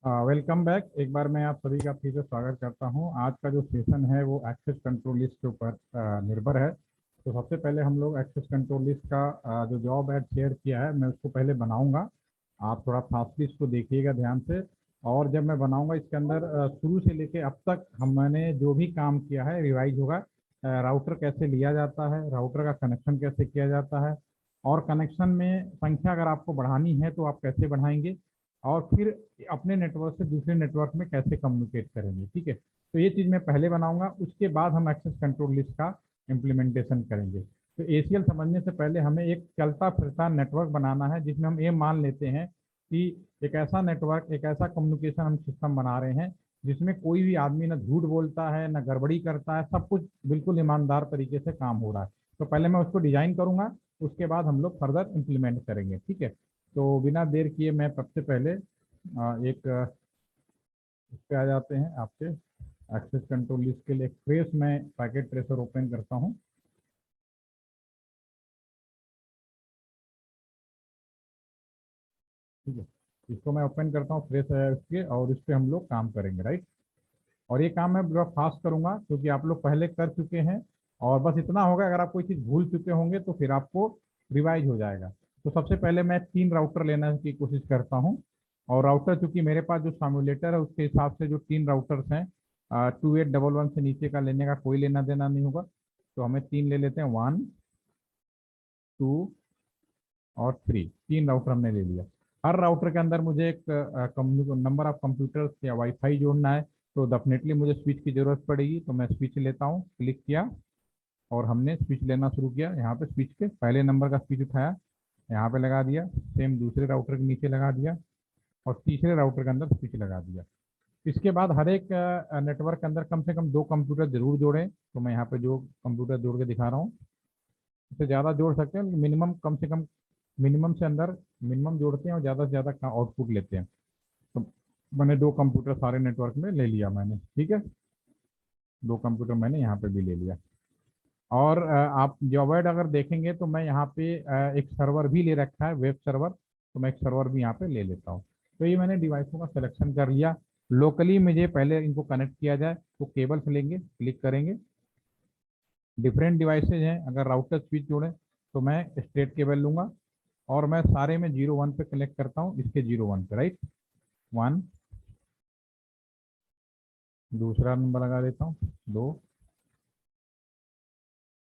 Welcome back. एक बार मैं आप सभी का फिर से स्वागत करता हूं। आज का जो सेशन है वो एक्सेस कंट्रोल लिस्ट के ऊपर निर्भर है। तो सबसे पहले हम लोग एक्सेस कंट्रोल लिस्ट का जो जॉब ऐड शेयर किया है मैं उसको पहले बनाऊंगा। आप थोड़ा फास्टली इसको देखिएगा ध्यान से। और जब मैं बनाऊंगा इसके अंदर शुरू से लेके अब तक मैंने जो भी काम किया है रिवाइज होगा। राउटर कैसे लिया जाता है, राउटर का कनेक्शन कैसे किया जाता है, और कनेक्शन में संख्या अगर आपको बढ़ानी है तो आप कैसे बढ़ाएंगे, और फिर अपने नेटवर्क से दूसरे नेटवर्क में कैसे कम्युनिकेट करेंगे। ठीक है, तो ये चीज़ मैं पहले बनाऊंगा, उसके बाद हम एक्सेस कंट्रोल लिस्ट का इम्प्लीमेंटेशन करेंगे। तो एसीएल समझने से पहले हमें एक चलता फिरता नेटवर्क बनाना है जिसमें हम ये मान लेते हैं कि एक ऐसा नेटवर्क, एक ऐसा कम्युनिकेशन हम सिस्टम बना रहे हैं जिसमें कोई भी आदमी ना झूठ बोलता है ना गड़बड़ी करता है, सब कुछ बिल्कुल ईमानदार तरीके से काम हो रहा है। तो पहले मैं उसको डिजाइन करूंगा, उसके बाद हम लोग फर्दर इम्प्लीमेंट करेंगे। ठीक है, तो बिना देर किए मैं सबसे पहले एक इस पे आ जाते हैं आपके एक्सेस कंट्रोल लिस्ट के लिए। एक फ्रेश मैं पैकेट ट्रेसर ओपन करता हूँ। ठीक है, इसको मैं ओपन करता हूँ, फ्रेश है इसके, और इस पर हम लोग काम करेंगे। राइट, और ये काम मैं थोड़ा फास्ट करूंगा क्योंकि आप लोग पहले कर चुके हैं। और बस इतना होगा, अगर आप कोई चीज़ भूल चुके होंगे तो फिर आपको रिवाइज हो जाएगा। तो सबसे पहले मैं 3 राउटर लेने की कोशिश करता हूँ। और राउटर चूंकि मेरे पास जो साम्यूलेटर है उसके हिसाब से जो 3 राउटर्स हैं, 2811 से नीचे का लेने का कोई लेना देना नहीं होगा। तो हमें 3 ले लेते हैं, 1, 2 और 3। 3 राउटर हमने ले लिया। हर राउटर के अंदर मुझे एक नंबर ऑफ कंप्यूटर्स या वाईफाई जोड़ना है, तो डेफिनेटली मुझे स्विच की ज़रूरत पड़ेगी। तो मैं स्विच लेता हूँ, क्लिक किया और हमने स्विच लेना शुरू किया। यहाँ पे स्विच के पहले नंबर का स्विच उठाया, यहाँ पे लगा दिया, सेम दूसरे राउटर के नीचे लगा दिया, और तीसरे राउटर के अंदर स्विच लगा दिया। इसके बाद हर एक नेटवर्क के अंदर कम से कम 2 कंप्यूटर जरूर जोड़ें। तो मैं यहाँ पे जो कंप्यूटर जोड़ के दिखा रहा हूँ, इससे ज़्यादा जोड़ सकते हैं, मिनिमम कम से कम, मिनिमम से अंदर मिनिमम जोड़ते हैं और ज़्यादा से ज़्यादा आउटपुट लेते हैं। तो मैंने 2 कंप्यूटर सारे नेटवर्क में ले लिया मैंने। ठीक है, 2 कंप्यूटर मैंने यहाँ पे भी ले लिया। और आप जॉबर्ड अगर देखेंगे तो मैं यहाँ पे एक सर्वर भी ले रखा है, वेब सर्वर। तो मैं एक सर्वर भी यहाँ पे ले लेता हूँ। तो ये मैंने डिवाइसों का सिलेक्शन कर लिया। लोकली मुझे पहले इनको कनेक्ट किया जाए, तो केबल्स लेंगे, क्लिक करेंगे। डिफरेंट डिवाइसेज हैं, अगर राउटर स्विच जोड़ें तो मैं स्ट्रेट केबल लूंगा, और मैं सारे में 0 1 पे कनेक्ट करता हूँ, इसके 0 1 पे। राइट, 1, दूसरा नंबर लगा देता हूँ, 2,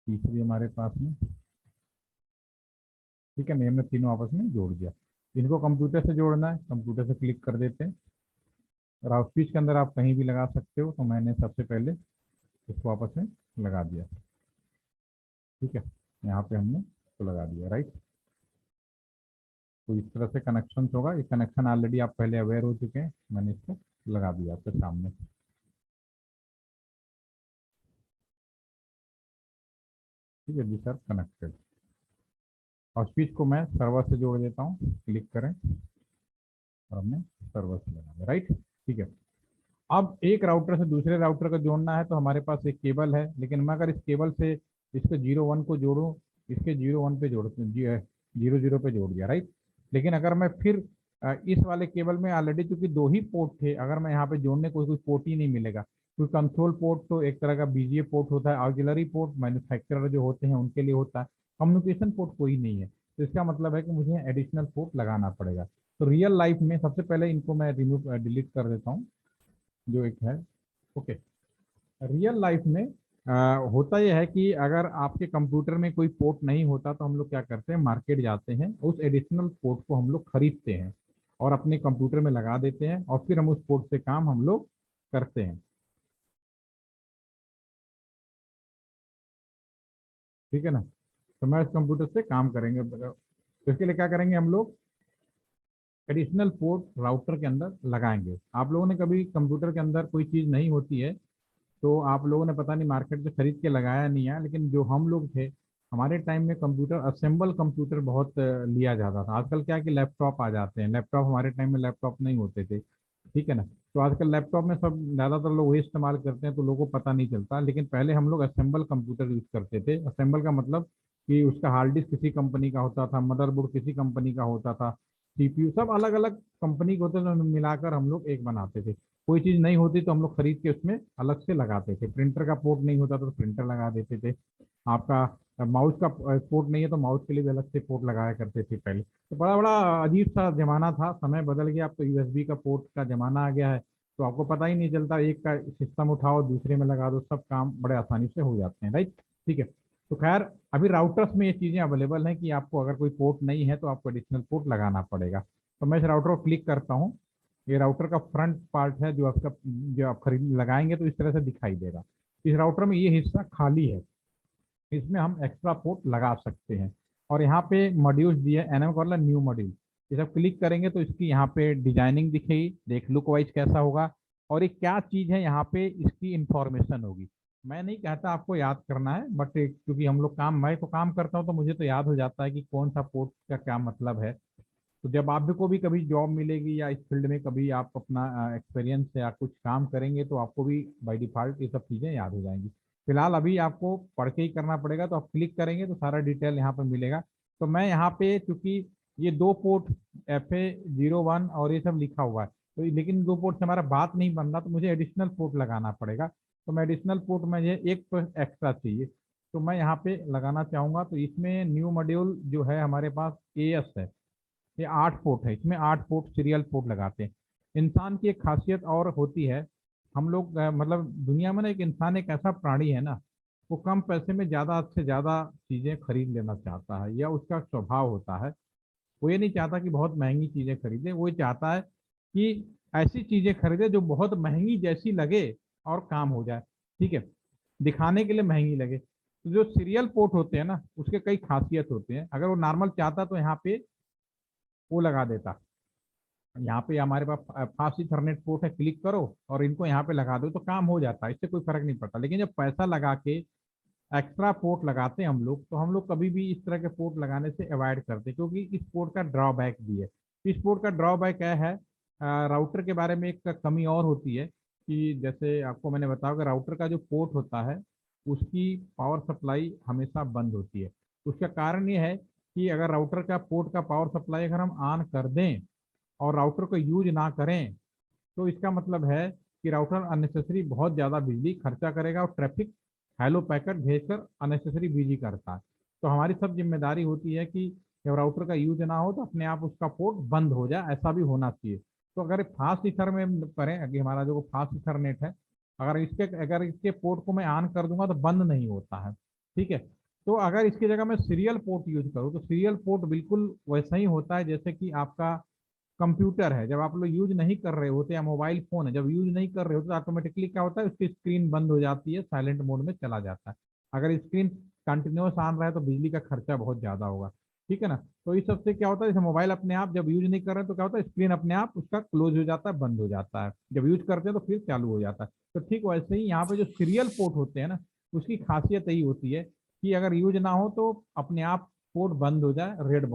तीसरी हमारे पास में। ठीक है, हमने तीनों आपस में जोड़ दिया। इनको कंप्यूटर से जोड़ना है, कंप्यूटर से क्लिक कर देते हैं। राउट स्विच के अंदर आप कहीं भी लगा सकते हो, तो मैंने सबसे पहले इसको आपस में लगा दिया। ठीक है, यहाँ पे हमने इसको लगा दिया। राइट, तो इस तरह से कनेक्शन होगा। ये कनेक्शन ऑलरेडी आप पहले अवेयर हो चुके हैं, मैंने इसको लगा दिया आपके सामने। ठीक है जी सर, कनेक्टेड। और स्विच को मैं सर्वर से जोड़ देता हूँ, क्लिक करें और हमने सर्वर से लगा दिया। राइट, ठीक है। अब एक राउटर से दूसरे राउटर को जोड़ना है, तो हमारे पास एक केबल है, लेकिन मैं अगर इस केबल से इसके 0 1 को जोड़ूं, इसके 0 1 पे जोड़ 0 0 पे जोड़ दिया। राइट, लेकिन अगर मैं फिर इस वाले केबल में ऑलरेडी चूंकि 2 ही पोर्ट थे, अगर मैं यहाँ पे जोड़ने कोई पोर्ट ही नहीं मिलेगा, क्योंकि कंट्रोल पोर्ट तो एक तरह का बीजीए पोर्ट होता है, ऑक्सिलरी पोर्ट मैन्युफैक्चरर जो होते हैं उनके लिए होता है, कम्युनिकेशन पोर्ट कोई नहीं है। तो इसका मतलब है कि मुझे एडिशनल पोर्ट लगाना पड़ेगा। तो रियल लाइफ में सबसे पहले इनको मैं रिमूव डिलीट कर देता हूँ, जो एक है। ओके, रियल लाइफ में होता यह है कि अगर आपके कंप्यूटर में कोई पोर्ट नहीं होता तो हम लोग क्या करते हैं, मार्केट जाते हैं, उस एडिशनल पोर्ट को हम लोग खरीदते हैं और अपने कंप्यूटर में लगा देते हैं, और फिर हम उस पोर्ट से काम हम लोग करते हैं। ठीक है ना, तो मैं इस कंप्यूटर से काम करेंगे, तो इसके लिए क्या करेंगे, हम लोग एडिशनल पोर्ट राउटर के अंदर लगाएंगे। आप लोगों ने कभी कंप्यूटर के अंदर कोई चीज़ नहीं होती है तो आप लोगों ने पता नहीं मार्केट से खरीद के लगाया नहीं है, लेकिन जो हम लोग थे, हमारे टाइम में कंप्यूटर, असेंबल कंप्यूटर बहुत लिया जाता था। आजकल क्या है कि लैपटॉप आ जाते हैं, लैपटॉप हमारे टाइम में लैपटॉप नहीं होते थे। ठीक है ना, तो आजकल लैपटॉप में सब ज़्यादातर लोग वही इस्तेमाल करते हैं, तो लोगों को पता नहीं चलता, लेकिन पहले हम लोग असेंबल कंप्यूटर यूज़ करते थे। असेंबल का मतलब कि उसका हार्ड डिस्क किसी कंपनी का होता था, मदरबोर्ड किसी कंपनी का होता था, सीपीयू सब अलग अलग कंपनी के होते थे, उन्हें मिलाकर हम लोग एक बनाते थे। कोई चीज़ नहीं होती तो हम लोग खरीद के उसमें अलग से लगाते थे। प्रिंटर का पोर्ट नहीं होता तो प्रिंटर लगा देते थे। आपका माउस का पोर्ट नहीं है तो माउस के लिए भी अलग से पोर्ट लगाया करते थे पहले। तो बड़ा बड़ा अजीब सा जमाना था, समय बदल गया। अब तो यूएसबी का पोर्ट का जमाना आ गया है, तो आपको पता ही नहीं चलता, एक का सिस्टम उठाओ दूसरे में लगा दो, सब काम बड़े आसानी से हो जाते हैं, राइट। ठीक है। तो खैर अभी राउटर्स में ये चीज़ें अवेलेबल हैं कि आपको अगर कोई पोर्ट नहीं है तो आपको एडिशनल पोर्ट लगाना पड़ेगा। तो मैं इस राउटर को क्लिक करता हूँ। ये राउटर का फ्रंट पार्ट है, जो आप खरीद लगाएंगे तो इस तरह से दिखाई देगा। इस राउटर में ये हिस्सा खाली है, इसमें हम एक्स्ट्रा पोर्ट लगा सकते हैं। और यहाँ पे मॉड्यूल्स दिए, एनएम कॉल न्यू मॉड्यूल। ये सब क्लिक करेंगे तो इसकी यहाँ पे डिजाइनिंग दिखेगी, देख लुक वाइज कैसा होगा, और ये क्या चीज़ है यहाँ पे इसकी इंफॉर्मेशन होगी। मैं नहीं कहता आपको याद करना है, बट क्योंकि हम लोग मैं तो काम करता हूँ तो मुझे तो याद हो जाता है कि कौन सा पोर्ट का क्या मतलब है। तो जब आप भी को भी कभी जॉब मिलेगी या इस फील्ड में कभी आप अपना एक्सपीरियंस या कुछ काम करेंगे तो आपको भी बाय डिफॉल्ट ये सब चीज़ें याद हो जाएंगी। फिलहाल अभी आपको पढ़ के ही करना पड़ेगा, तो आप क्लिक करेंगे तो सारा डिटेल यहाँ पर मिलेगा। तो मैं यहाँ पे चूंकि ये दो पोर्ट FA01 और ये सब लिखा हुआ है, तो लेकिन दो पोर्ट से हमारा बात नहीं बन रहा, तो मुझे एडिशनल पोर्ट लगाना पड़ेगा। तो मैं एडिशनल पोर्ट में ये एक तो एक्स्ट्रा चाहिए, तो मैं यहाँ पे लगाना चाहूँगा। तो इसमें न्यू मॉड्यूल जो है हमारे पास AS है, ये 8 पोर्ट है, इसमें 8 पोर्ट सीरियल पोर्ट लगाते हैं। इंसान की एक खासियत और होती है, हम लोग मतलब दुनिया में ना एक इंसान एक ऐसा प्राणी है ना, वो कम पैसे में ज़्यादा से ज़्यादा चीज़ें खरीद लेना चाहता है, या उसका स्वभाव होता है। वो ये नहीं चाहता कि बहुत महंगी चीज़ें खरीदे, वो ये चाहता है कि ऐसी चीज़ें खरीदे जो बहुत महंगी जैसी लगे और काम हो जाए। ठीक है, दिखाने के लिए महंगी लगे। तो जो सीरियल पोर्ट होते हैं ना, उसके कई खासियत होते हैं। अगर वो नॉर्मल चाहता तो यहाँ पे वो लगा देता, यहाँ पे हमारे पास फास्ट इथरनेट पोर्ट है, क्लिक करो और इनको यहाँ पे लगा दो तो काम हो जाता है, इससे कोई फर्क नहीं पड़ता। लेकिन जब पैसा लगा के एक्स्ट्रा पोर्ट लगाते हैं हम लोग, तो हम लोग कभी भी इस तरह के पोर्ट लगाने से अवॉइड करते हैं, क्योंकि इस पोर्ट का ड्रॉबैक भी है। इस पोर्ट का ड्रॉबैक क्या है, राउटर के बारे में एक कमी और होती है कि जैसे आपको मैंने बताया कि राउटर का जो पोर्ट होता है उसकी पावर सप्लाई हमेशा बंद होती है। उसका कारण ये है कि अगर राउटर का पोर्ट का पावर सप्लाई अगर हम ऑन कर दें और राउटर को यूज ना करें, तो इसका मतलब है कि राउटर अननेसेसरी बहुत ज़्यादा बिजली खर्चा करेगा और ट्रैफिक हेलो पैकेट भेजकर अननेसेसरी बिजी करता है। तो हमारी सब जिम्मेदारी होती है कि जब राउटर का यूज ना हो तो अपने आप उसका पोर्ट बंद हो जाए, ऐसा भी होना चाहिए। तो अगर फास्ट ईथर में करें, अगर हमारा जो फास्ट ईथरनेट है, अगर इसके पोर्ट को मैं ऑन कर दूंगा तो बंद नहीं होता है। ठीक है। तो अगर इसकी जगह मैं सीरियल पोर्ट यूज करूँ तो सीरियल पोर्ट बिल्कुल वैसा ही होता है जैसे कि आपका कंप्यूटर है, जब आप लोग यूज नहीं कर रहे होते, या मोबाइल फोन है जब यूज नहीं कर रहे होते, तो ऑटोमेटिकली क्या होता है, उसकी स्क्रीन बंद हो जाती है, साइलेंट मोड में चला जाता है। अगर स्क्रीन कंटिन्यूस ऑन रहा है तो बिजली का खर्चा बहुत ज्यादा होगा। ठीक है ना। तो इस सबसे क्या होता है, जैसे मोबाइल अपने आप जब यूज नहीं कर रहे हैं तो क्या होता है, स्क्रीन अपने आप उसका क्लोज हो जाता है, बंद हो जाता है, जब यूज करते हैं तो फिर चालू हो जाता है। तो ठीक वैसे ही यहाँ पे जो सीरियल पोर्ट होते हैं ना, उसकी खासियत यही होती है कि अगर यूज ना हो तो अपने आप पोर्ट बंद हो जाए, रेड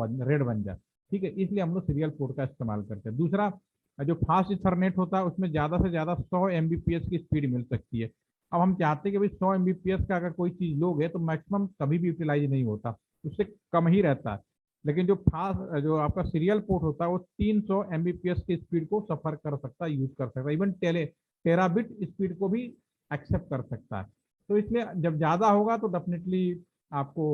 बन जाए। ठीक है, इसलिए हम लोग सीरियल पोर्ट का इस्तेमाल करते हैं। दूसरा, जो फास्ट इथरनेट होता है उसमें ज़्यादा से ज़्यादा 100 Mbps की स्पीड मिल सकती है। अब हम चाहते हैं कि भाई 100 Mbps का अगर कोई चीज़ लोगे तो मैक्सिमम कभी भी यूटिलाइज नहीं होता, उससे कम ही रहता है। लेकिन जो आपका सीरियल पोर्ट होता है वो 300 Mbps की स्पीड को सफर कर सकता है, यूज कर सकता है, इवन टेराबिट स्पीड को भी एक्सेप्ट कर सकता है। तो इसलिए जब ज़्यादा होगा तो डेफिनेटली आपको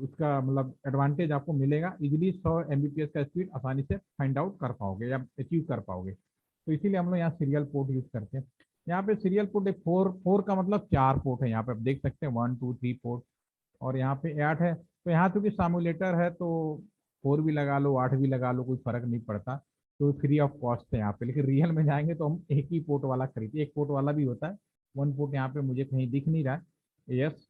उसका मतलब एडवांटेज आपको मिलेगा, इजीली 100 Mbps का स्पीड आसानी से फाइंड आउट कर पाओगे या अचीव कर पाओगे। तो इसीलिए हम लोग यहाँ सीरियल पोर्ट यूज करते हैं। यहाँ पे सीरियल पोर्ट एक फोर फोर का मतलब 4 पोर्ट है, यहाँ पे आप देख सकते हैं 1 2 3 पोर्ट, और यहाँ पे 8 है। तो यहाँ चूंकि सामुलेटर है तो 4 भी लगा लो 8 भी लगा लो, कोई फर्क नहीं पड़ता। तो फ्री ऑफ कॉस्ट है यहाँ पे, लेकिन रियल में जाएंगे तो हम एक ही पोर्ट वाला खरीदते, एक पोर्ट वाला भी होता है। 1 पोर्ट यहाँ पे मुझे कहीं दिख नहीं रहा है, यस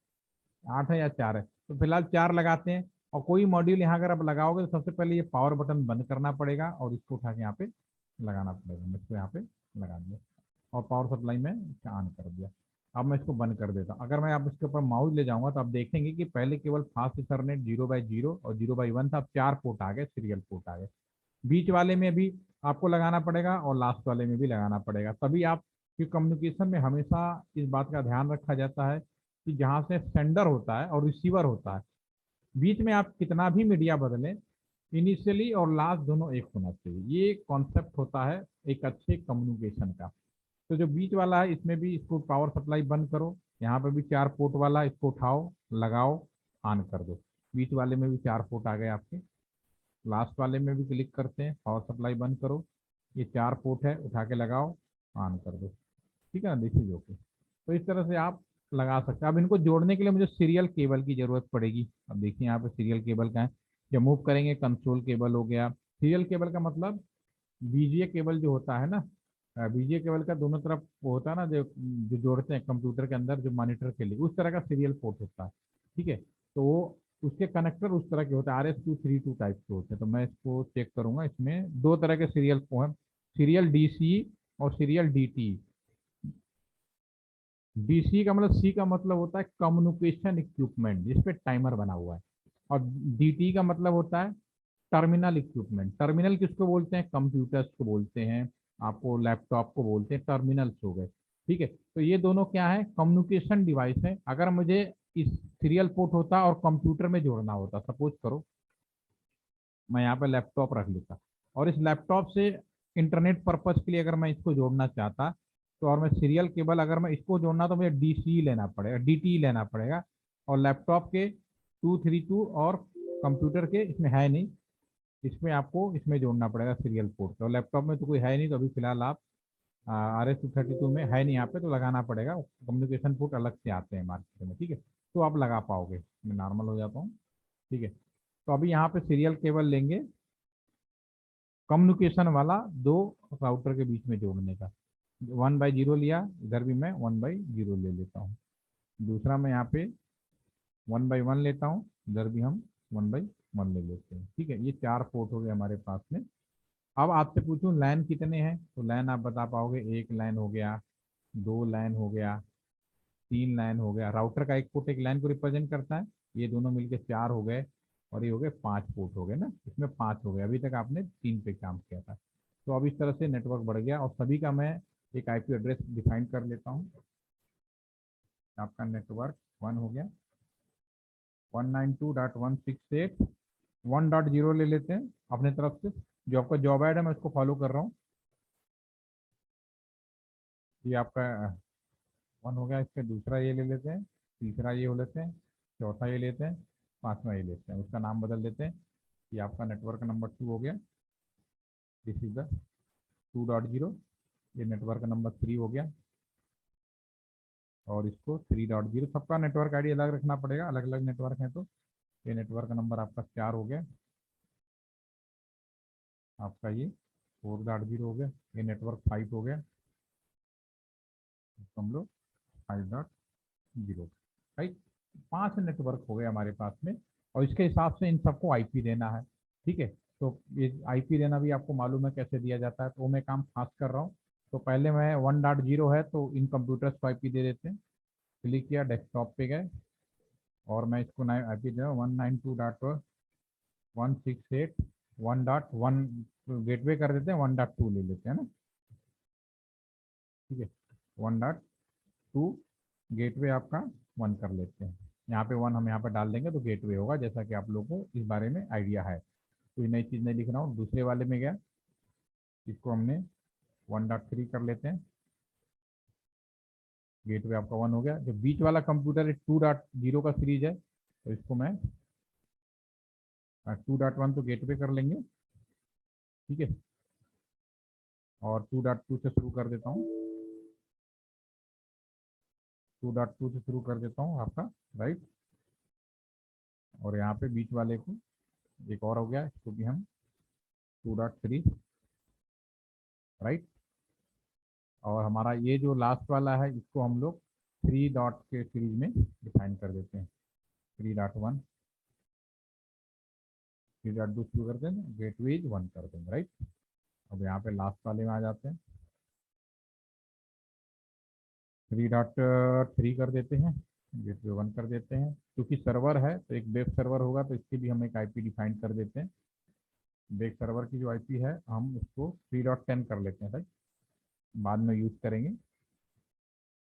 8 है या 4 है, तो फिलहाल 4 लगाते हैं। और कोई मॉड्यूल यहाँ अगर आप लगाओगे तो सबसे पहले ये पावर बटन बंद करना पड़ेगा और इसको उठा के यहाँ पे लगाना पड़ेगा। मैं इसको यहाँ पे लगा दिया और पावर सप्लाई में ऑन कर दिया। अब मैं इसको बंद कर देता हूँ। अगर मैं आप इसके ऊपर माउस ले जाऊंगा तो आप देखेंगे कि पहले केवल फास्ट इथरनेट 0x0 और 0x1 था, अब 4 पोर्ट आ गए, सीरियल पोर्ट आ गए। बीच वाले में भी आपको लगाना पड़ेगा और लास्ट वाले में भी लगाना पड़ेगा, तभी आप कि कम्युनिकेशन में हमेशा इस बात का ध्यान रखा जाता है कि जहाँ से सेंडर होता है और रिसीवर होता है, बीच में आप कितना भी मीडिया बदलें, इनिशियली और लास्ट दोनों एक होना चाहिए। ये कॉन्सेप्ट होता है एक अच्छे कम्युनिकेशन का। तो जो बीच वाला है इसमें भी इसको पावर सप्लाई बंद करो, यहाँ पे भी 4 पोर्ट वाला, इसको उठाओ, लगाओ, ऑन कर दो। बीच वाले में भी 4 पोर्ट आ गए आपके। लास्ट वाले में भी क्लिक करते हैं, पावर सप्लाई बंद करो, ये 4 पोर्ट है, उठा के लगाओ, ऑन कर दो। ठीक है ना, देखिए जो कि तो इस तरह से आप लगा सकते हैं। अब इनको जोड़ने के लिए मुझे सीरियल केबल की जरूरत पड़ेगी। अब देखिए यहाँ पे सीरियल केबल का है, जब मूव करेंगे कंट्रोल केबल हो गया। सीरियल केबल का मतलब बीजीए केबल जो होता है ना, बीजीए केबल का दोनों तरफ वो होता है ना, जो जोड़ते हैं कंप्यूटर के अंदर जो मॉनिटर के लिए, उस तरह का सीरियल पोर्ट होता है। ठीक है, तो वो उसके कनेक्टर उस तरह के होते हैं, RS-232 टाइप के होते हैं। तो मैं इसको चेक करूंगा, इसमें दो तरह के सीरियल पोर्ट हैं, सीरियल डीसी और सीरियल डीटी। डीसी का मतलब, सी का मतलब होता है कम्युनिकेशन इक्विपमेंट जिस पे टाइमर बना हुआ है, और डीटी का मतलब होता है टर्मिनल इक्विपमेंट। टर्मिनल किसको बोलते हैं? कंप्यूटर्स को बोलते हैं, आपको लैपटॉप को बोलते हैं, टर्मिनल्स हो गए। ठीक है, तो ये दोनों क्या है? कम्युनिकेशन डिवाइस है। अगर मुझे इस सीरियल पोर्ट होता और कंप्यूटर में जोड़ना होता, सपोज करो मैं यहाँ पे लैपटॉप रख लेता, और इस लैपटॉप से इंटरनेट पर्पज के लिए अगर मैं इसको जोड़ना चाहता, तो और मैं सीरियल केबल अगर मैं इसको जोड़ना, तो मुझे डीसी लेना पड़ेगा, डीटी लेना पड़ेगा। और लैपटॉप के 232 और कंप्यूटर के इसमें है नहीं, इसमें आपको इसमें जोड़ना पड़ेगा सीरियल पोर्ट। और लैपटॉप में तो कोई है नहीं, तो अभी फिलहाल आप RS-232 में है नहीं यहाँ पे, तो लगाना पड़ेगा। कम्युनिकेशन पोर्ट अलग से आते हैं मार्केट में। ठीक है, तो आप लगा पाओगे। मैं नॉर्मल हो जाता हूँ। ठीक है, तो अभी यहाँ पे सीरियल केबल लेंगे कम्युनिकेशन वाला, दो राउटर के बीच में जोड़ने का। 1/0 लिया, इधर भी मैं 1/0 ले लेता हूँ। दूसरा मैं यहाँ पे 1/1 लेता हूँ, इधर भी हम 1/1 ले लेते हैं। ठीक है, ये 4 पोर्ट हो गए हमारे पास में। अब आपसे पूछूं लाइन कितने हैं, तो लाइन आप बता पाओगे। एक लाइन हो गया, 2 लाइन हो गया, 3 लाइन हो गया। राउटर का एक पोर्ट एक लाइन को रिप्रेजेंट करता है। ये दोनों मिलके 4 हो गए, और ये हो गए 5 पोर्ट हो गए ना, इसमें 5 हो गए। अभी तक आपने 3 पे काम किया था। तो अब इस तरह से नेटवर्क बढ़ गया, और सभी का मैं एक आईपी एड्रेस डिफाइन कर लेता हूँ। आपका नेटवर्क 1 हो गया, 192.168.1.0 ले लेते हैं अपने तरफ से। जो आपका जॉब ऐड है मैं उसको फॉलो कर रहा हूँ। ये आपका 1 हो गया, इसका दूसरा ये ले लेते हैं, तीसरा ये हो लेते हैं, चौथा ये लेते हैं, पांचवा ये लेते हैं। उसका नाम बदल देते हैं। ये आपका नेटवर्क नंबर 2 हो गया, दिस इज द 2.0। ये नेटवर्क नंबर 3 हो गया, और इसको 3.0। सबका नेटवर्क आईडी अलग रखना पड़ेगा, अलग अलग नेटवर्क है तो। ये नेटवर्क नंबर आपका 4 हो गया, आपका ये 4.0 हो गया। ये नेटवर्क 5 हो गया, इसको हम लोग 5.0। राइट, 5 नेटवर्क हो गए हमारे पास में, और इसके हिसाब से इन सबको आईपी देना है। ठीक है, तो ये आईपी देना भी आपको मालूम है कैसे दिया जाता है, तो मैं काम खास कर रहा हूँ। तो पहले मैं 1.0 है तो इन कंप्यूटर्स को आईपी दे देते हैं। क्लिक किया, डेस्कटॉप पे गए, और मैं इसको आईपी दे रहा हूँ 192.168.1.1। गेटवे कर देते हैं, 1.2 ले लेते हैं ना। ठीक है, 1.2 गेटवे आपका 1 कर लेते हैं। यहाँ पे 1 हम यहाँ पे डाल देंगे तो गेटवे होगा, जैसा कि आप लोगों को इस बारे में आइडिया है। कोई नई चीज़ नहीं लिख रहा हूँ। दूसरे वाले में गया, इसको हमने 1.3 कर लेते हैं। गेटवे आपका 1 हो गया। जो बीच वाला कंप्यूटर 2.0 का सीरीज है, तो इसको मैं 2.1 तो गेटवे कर लेंगे। ठीक है, और 2.2 से शुरू कर देता हूँ, 2.2 से शुरू कर देता हूँ आपका। राइट, और यहाँ पे बीच वाले को एक और हो गया, इसको भी हम 2.3। राइट, और हमारा ये जो लास्ट वाला है इसको हम लोग 3 डॉट के सीरीज में डिफाइन कर देते हैं। 3.1, 3.2 शुरू कर देंगे, गेटवे 1 कर देंगे। राइट, अब यहाँ पे लास्ट वाले में आ जाते हैं, 3.3 कर देते हैं, गेटवे 1 कर देते हैं। क्योंकि सर्वर है तो एक वेब सर्वर होगा, तो इसकी भी हम एक आईपी डिफाइन कर देते हैं। वेब सर्वर की जो आईपी है हम उसको 3.10 कर लेते हैं। राइट, बाद में यूज करेंगे।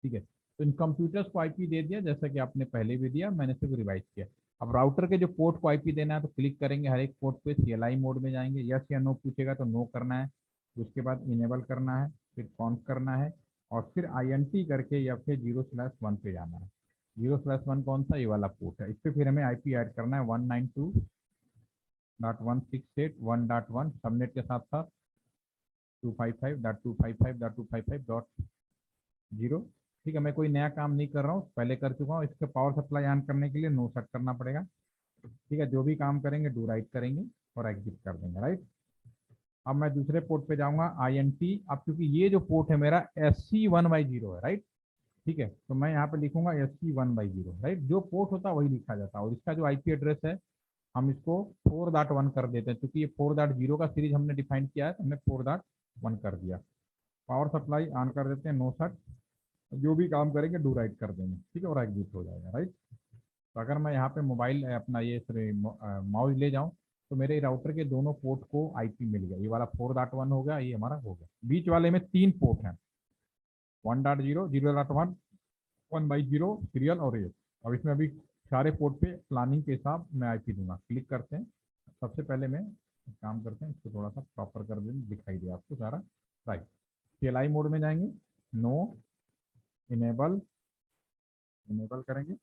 ठीक है, तो इन कंप्यूटर्स को आईपी दे दिया, जैसा कि आपने पहले भी दिया, मैंने सिर्फ रिवाइज किया। अब राउटर के जो पोर्ट को आईपी देना है तो क्लिक करेंगे हर एक पोर्ट पे, सीएलआई मोड में जाएंगे, यस या नो पूछेगा तो नो करना है, उसके बाद इनेबल करना है, फिर कॉन्फ करना है, और फिर INT करके या फिर 0/1 पे जाना है। 0/1 कौन सा, ये वाला पोर्ट है, इस पर फिर हमें आईपी ऐड करना है 192.168.1.1 सबनेट के साथ साथ 255.255.255.0। ठीक है, मैं कोई नया काम नहीं कर रहा हूँ, पहले कर चुका हूँ। इसके पावर सप्लाई ऑन करने के लिए नो सेट करना पड़ेगा। ठीक है, जो भी काम करेंगे डू राइट करेंगे और एग्जिट कर देंगे, राइट। अब मैं दूसरे पोर्ट पे जाऊंगा INT। अब क्योंकि ये जो पोर्ट है मेरा SC1/0 है, राइट। ठीक है, तो मैं यहाँ पे लिखूंगा SC1/0, राइट। जो पोर्ट होता है वही लिखा जाता है, और इसका जो आईपी एड्रेस है हम इसको 4.1 कर देते हैं, क्योंकि ये 4.0 का सीरीज हमने डिफाइन किया है, तो हमने 4.1 कर दिया। पावर सप्लाई ऑन कर देते हैं, नो सेट, जो भी काम करेंगे डू राइट कर देंगे, ठीक है, और एग्जिट हो जाएगा, राइट। तो अगर मैं यहाँ पे मोबाइल अपना ये माउस ले जाऊँ तो मेरे राउटर के दोनों पोर्ट को आईपी मिल गया। ये वाला 4.1 हो गया, ये हमारा हो गया। बीच वाले में 3 पोर्ट हैं, 1.0, 0.1, 1/0 सीरियल और ये। अब इसमें अभी सारे पोर्ट पे प्लानिंग के हिसाब मैं आईपी दूंगा। क्लिक करते हैं, सबसे पहले मैं काम करते हैं, इसको थोड़ा सा प्रॉपर कर दें, दिखाई दे आपको सारा, राइट। CLI मोड में जाएंगे, नो, इनेबल, इनेबल करेंगे,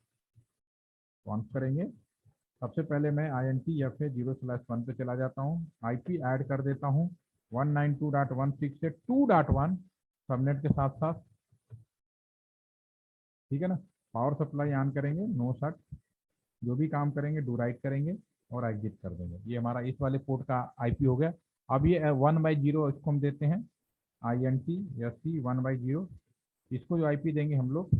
ऑन करेंगे। सबसे पहले मैं INT या फिर 0/1 पे चला जाता हूँ, आईपी ऐड कर देता हूँ 192.168 से 2.1 सबनेट के साथ साथ, ठीक है ना। पावर सप्लाई ऑन करेंगे, नो सेट, जो भी काम करेंगे डू राइट करेंगे और एग्जिट कर देंगे। ये हमारा इस वाले पोर्ट का आईपी हो गया। अब ये 1/0 इसको हम देते हैं INT या C1/0। इसको जो आईपी देंगे हम लोग,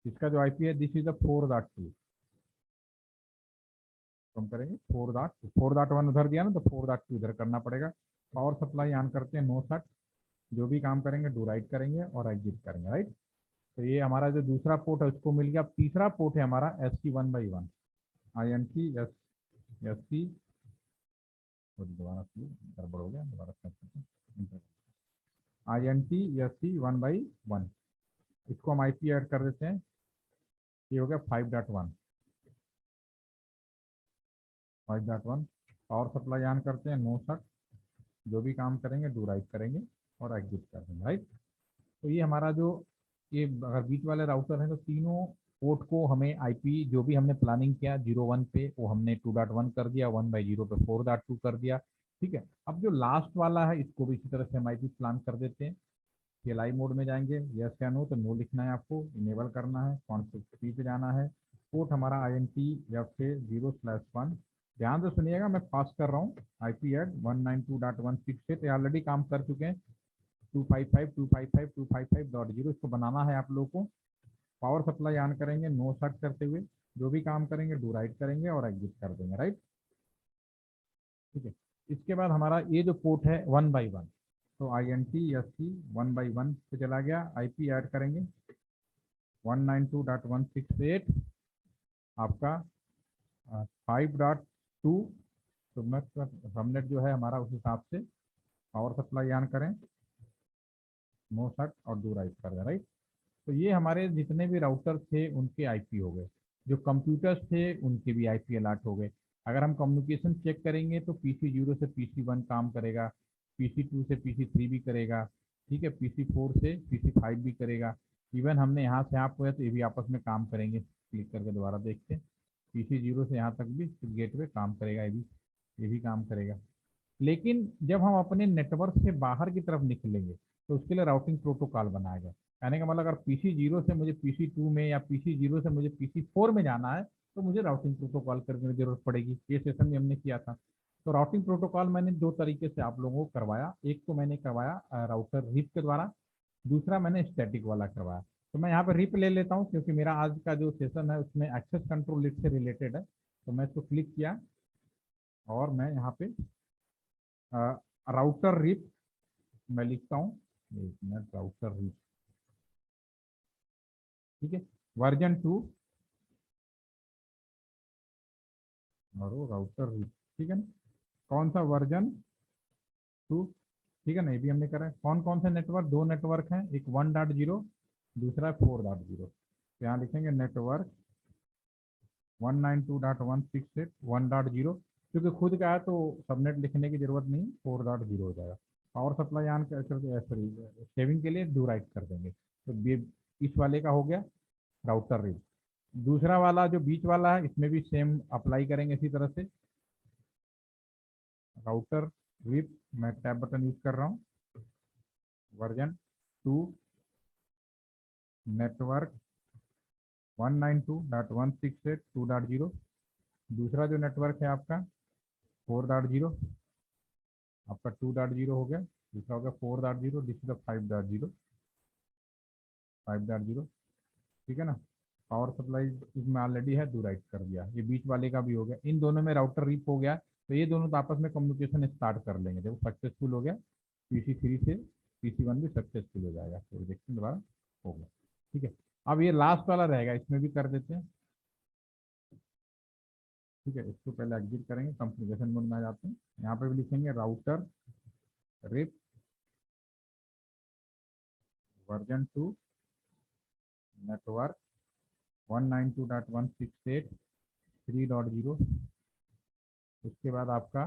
इसका जो आईपी है दिस इज द 4.2, हम करेंगे 4.1 उधर दिया ना, तो 4.2 इधर करना पड़ेगा। पावर सप्लाई ऑन करते हैं, नो सेट, जो भी काम करेंगे डू राइट करेंगे और एग्जिट करेंगे, राइट। तो ये हमारा जो दूसरा पोर्ट है उसको मिल गया। अब तीसरा पोर्ट है हमारा SC1/1, INT SC, दोबारा गड़बड़ हो गया, दोबारा INT SC1/1, इसको हम आईपी ऐड कर देते हैं, ये हो गया 5.1, 5.1। पावर सप्लाई ऑन करते हैं, नो सेट, जो भी काम करेंगे डू राइट करेंगे और एग्जिट कर देंगे, राइट। तो ये हमारा जो ये अगर बीच वाले राउटर हैं तो तीनों पोर्ट को हमें आईपी जो भी हमने प्लानिंग किया 0.1 पे वो हमने 2.1 कर दिया, 1/0 पे 4.2 कर दिया, ठीक है। अब जो लास्ट वाला है इसको भी इसी तरह से हम आईपी प्लान कर देते हैं। CLI मोड में जाएंगे, यस या नो, तो नो लिखना है आपको, इनेबल करना है, कॉन्फ़िग पे जाना है, पोर्ट हमारा INT या फिर 0/1। ध्यान से सुनिएगा, मैं पास कर रहा हूँ आईपी एड 192.168 से, तो ऑलरेडी काम कर चुके हैं 255.255.255.0, इसको बनाना है आप लोगों को। पावर सप्लाई ऑन करेंगे, नो सेट करते हुए, जो भी काम करेंगे डू राइट करेंगे और एग्जिट कर देंगे, राइट। ठीक है, इसके बाद हमारा ये जो पोर्ट है 1/1, तो INT SC 1/1 पे चला गया, आईपी ऐड करेंगे 192.168 आपका 5.2 सबनेट जो है हमारा, उस हिसाब से पावर सप्लाई ऑन करें, नो सेट और डू राइट कर दें, राइट। तो ये हमारे जितने भी राउटर थे उनके आईपी हो गए, जो कंप्यूटर्स थे उनके भी आईपी अलॉट हो गए। अगर हम कम्युनिकेशन चेक करेंगे तो PC0 से PC1 काम करेगा, PC2 से PC3 भी करेगा, ठीक है, PC4 से PC5 भी करेगा। इवन हमने यहाँ से यहाँ पे तो ये भी आपस में काम करेंगे। क्लिक करके दोबारा देखते हैं, PC0 से यहाँ तक भी गेटवे काम करेगा, ये भी काम करेगा। लेकिन जब हम अपने नेटवर्क से बाहर की तरफ निकलेंगे तो उसके लिए राउटिंग प्रोटोकॉल बनाया गया। कहने का मतलब अगर PC0 से मुझे PC2 में या PC0 से मुझे PC4 में जाना है तो मुझे राउटिंग प्रोटोकॉल करने की जरूरत पड़ेगी। ये सेशन में हमने किया था। तो राउटिंग प्रोटोकॉल मैंने 2 तरीके से आप लोगों को करवाया। एक तो मैंने करवाया राउटर रिप के द्वारा, दूसरा मैंने स्टैटिक वाला करवाया। तो मैं यहाँ पर रिप ले लेता हूँ क्योंकि मेरा आज का जो सेशन है उसमें एक्सेस कंट्रोल लिस्ट से रिलेटेड है। तो मैं इसको क्लिक किया और मैं यहाँ पे राउटर रिप मैं लिखता हूँ, एक मिनट, राउटर रिप, ठीक है, वर्जन 2 और वो राउटर रिप, ठीक है ना, कौन सा वर्जन 2, ठीक है ना, ये भी हमने करा है। कौन कौन से नेटवर्क, 2 नेटवर्क हैं, एक 1.0 दूसरा 4.0। तो यहाँ लिखेंगे नेटवर्क 192.168.1.0, क्योंकि खुद का है तो सबनेट लिखने की जरूरत नहीं, 4.0 हो जाएगा। पावर सप्लाई ऑन कर सॉरी सेविंग के लिए डू राइट कर देंगे। तो इस वाले का हो गया राउटर रिप। दूसरा वाला जो बीच वाला है इसमें भी सेम अप्लाई करेंगे इसी तरह से। राउटर रिप मैं टैब बटन यूज कर रहा हूँ, वर्जन 2 नेटवर्क 192.168.2.0। दूसरा जो नेटवर्क है आपका 4.0, आपका 2.0 हो गया, दूसरा हो गया 4.0, दिस इज 5.0, 5.0। ठीक है ना। पावर सप्लाई इसमें ऑलरेडी है, डू राइट कर दिया। ये बीच वाले का भी हो गया, इन दोनों में राउटर रिप हो गया, तो ये दोनों तो आपस में कम्युनिकेशन स्टार्ट कर लेंगे। देखो सक्सेसफुल हो गया, PC3 से PC1 भी सक्सेसफुल हो जाएगा, तो देखते हैं दोबारा हो गया। ठीक है, अब ये लास्ट वाला रहेगा, इसमें भी कर देते हैं। ठीक है, इसको पहले एग्जिट करेंगे, कॉन्फ़िगरेशन मोड में आ जाते हैं। यहाँ पे भी लिखेंगे राउटर रिप वर्जन 2 नेटवर्क 192.168.3.0। उसके बाद आपका